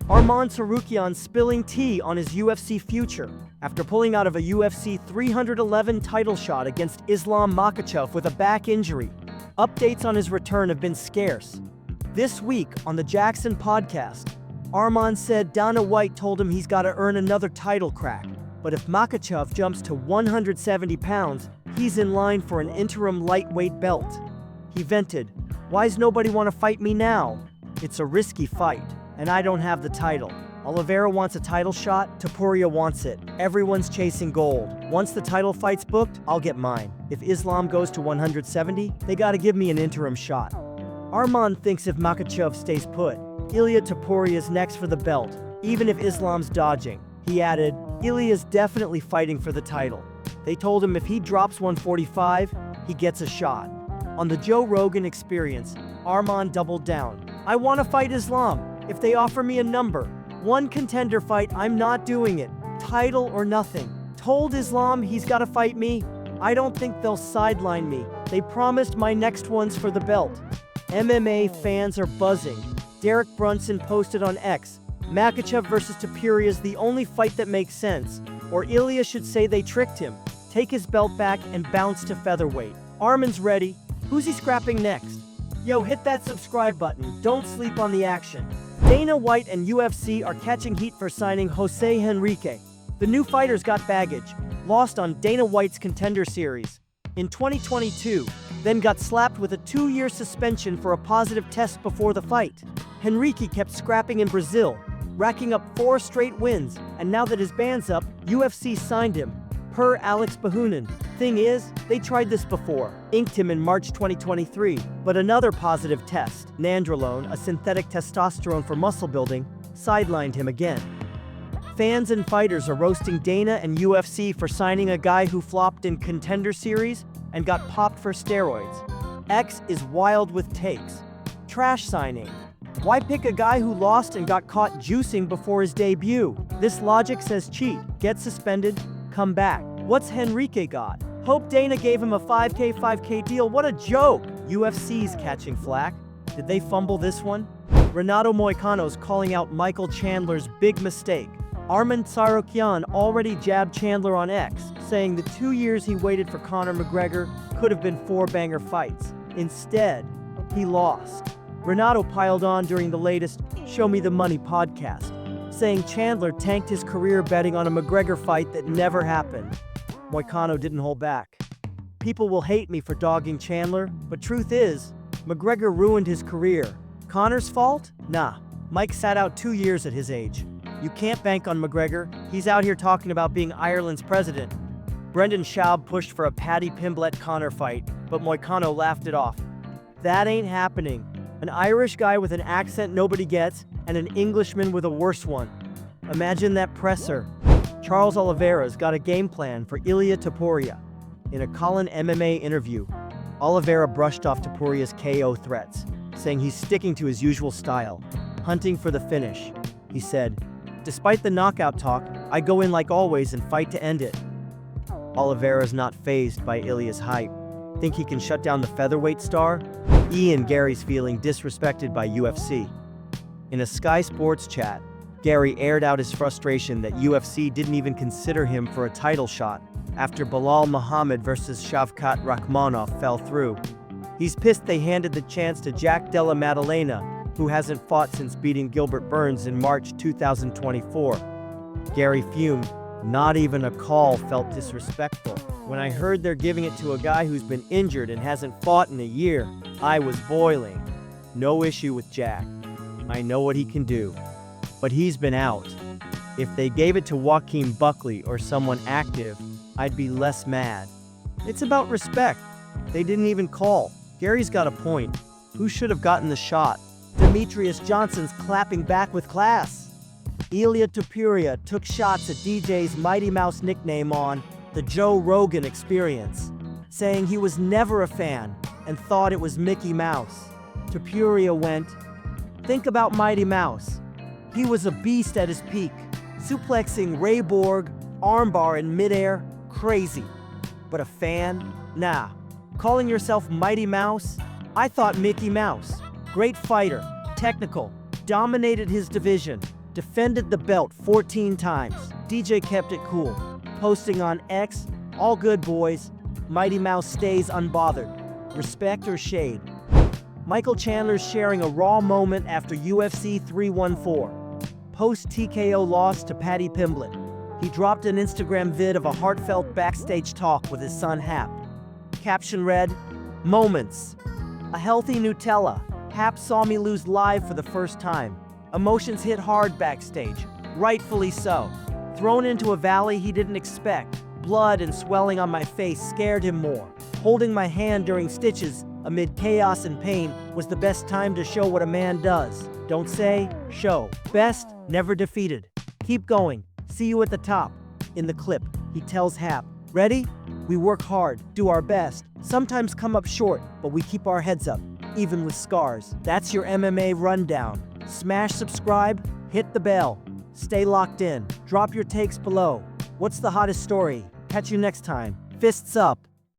Arman Tsarukyan spilling tea on his UFC future after pulling out of a UFC 311 title shot against Islam Makhachev with a back injury. Updates on his return have been scarce. This week on the Jackson podcast, Arman said Dana White told him he's got to earn another title crack, but if Makhachev jumps to 170 pounds, he's in line for an interim lightweight belt. He vented, "Why's nobody want to fight me now? It's a risky fight, and I don't have the title. Oliveira wants a title shot, Topuria wants it. Everyone's chasing gold. Once the title fight's booked, I'll get mine. If Islam goes to 170, they gotta give me an interim shot." Arman thinks if Makhachev stays put, Ilia Topuria is next for the belt, even if Islam's dodging. He added, "Ilia's definitely fighting for the title. They told him if he drops 145, he gets a shot." On the Joe Rogan Experience, Arman doubled down. "I want to fight Islam. If they offer me a number, one contender fight, I'm not doing it. Title or nothing. Told Islam he's got to fight me. I don't think they'll sideline me. They promised my next one's for the belt." MMA fans are buzzing. Derek Brunson posted on X, "Makhachev versus Topuria is the only fight that makes sense, or Ilia should say they tricked him, take his belt back and bounce to featherweight. Arman's ready. Who's he scrapping next?" Yo, hit that subscribe button. Don't sleep on the action. Dana White and UFC are catching heat for signing Jose Henrique. The new fighter's got baggage, lost on Dana White's Contender Series in 2022, then got slapped with a 2-year suspension for a positive test before the fight. Henrique kept scrapping in Brazil, racking up 4 straight wins, and now that his ban's up, UFC signed him, per Alex Bahunin. Thing is, they tried this before, inked him in March 2023, but another positive test, nandrolone, a synthetic testosterone for muscle building, sidelined him again. Fans and fighters are roasting Dana and UFC for signing a guy who flopped in Contender Series and got popped for steroids. X is wild with takes. Trash signing. Why pick a guy who lost and got caught juicing before his debut? This logic says cheat, get suspended, come back. What's Henrique got? Hope Dana gave him a 5K deal. What a joke! UFC's catching flack. Did they fumble this one? Renato Moicano's calling out Michael Chandler's big mistake. Arman Tsarukyan already jabbed Chandler on X, saying the 2 years he waited for Conor McGregor could have been 4 banger fights. Instead, he lost. Renato piled on during the latest Show Me the Money podcast, saying Chandler tanked his career betting on a McGregor fight that never happened. Moicano didn't hold back. "People will hate me for dogging Chandler, but truth is, McGregor ruined his career. Conor's fault? Nah. Mike sat out 2 years at his age. You can't bank on McGregor. He's out here talking about being Ireland's president." Brendan Schaub pushed for a Paddy Pimblett-Conor fight, but Moicano laughed it off. "That ain't happening. An Irish guy with an accent nobody gets, and an Englishman with a worse one. Imagine that presser." Charles Oliveira's got a game plan for Ilia Topuria. In a Colin MMA interview, Oliveira brushed off Topuria's KO threats, saying he's sticking to his usual style, hunting for the finish. He said, "Despite the knockout talk, I go in like always and fight to end it." Oliveira's not fazed by Ilia's hype. Think he can shut down the featherweight star? Ian Gary's feeling disrespected by UFC. In a Sky Sports chat, Gary aired out his frustration that UFC didn't even consider him for a title shot after Belal Muhammad versus Shavkat Rakhmonov fell through. He's pissed they handed the chance to Jack Della Maddalena, who hasn't fought since beating Gilbert Burns in March 2024. Gary fumed. "Not even a call felt disrespectful. When I heard they're giving it to a guy who's been injured and hasn't fought in a year, I was boiling. No issue with Jack. I know what he can do. But he's been out. If they gave it to Joaquin Buckley or someone active, I'd be less mad. It's about respect. They didn't even call." Gary's got a point. Who should have gotten the shot? Demetrius Johnson's clapping back with class. Ilia Topuria took shots at DJ's Mighty Mouse nickname on the Joe Rogan Experience, saying he was never a fan and thought it was Mickey Mouse. Topuria went, "Think about Mighty Mouse. He was a beast at his peak, suplexing Ray Borg, armbar in midair, crazy. But a fan? Nah. Calling yourself Mighty Mouse? I thought Mickey Mouse. Great fighter, technical, dominated his division. Defended the belt 14 times. DJ kept it cool. Posting on X, all good boys. Mighty Mouse stays unbothered. Respect or shade? Michael Chandler's sharing a raw moment after UFC 314. Post-TKO loss to Paddy Pimblett. He dropped an Instagram vid of a heartfelt backstage talk with his son Hap. Caption read, "Moments. A healthy Nutella. Hap saw me lose live for the first time. Emotions hit hard backstage. Rightfully so. Thrown into a valley he didn't expect. Blood and swelling on my face scared him more. Holding my hand during stitches, amid chaos and pain, was the best time to show what a man does. Don't say, show. Best, never defeated. Keep going. See you at the top." In the clip, he tells Hap, "Ready? We work hard, do our best, sometimes come up short, but we keep our heads up, even with scars." That's your MMA rundown. Smash subscribe, hit the bell. Stay locked in. Drop your takes below. What's the hottest story? Catch you next time. Fists up.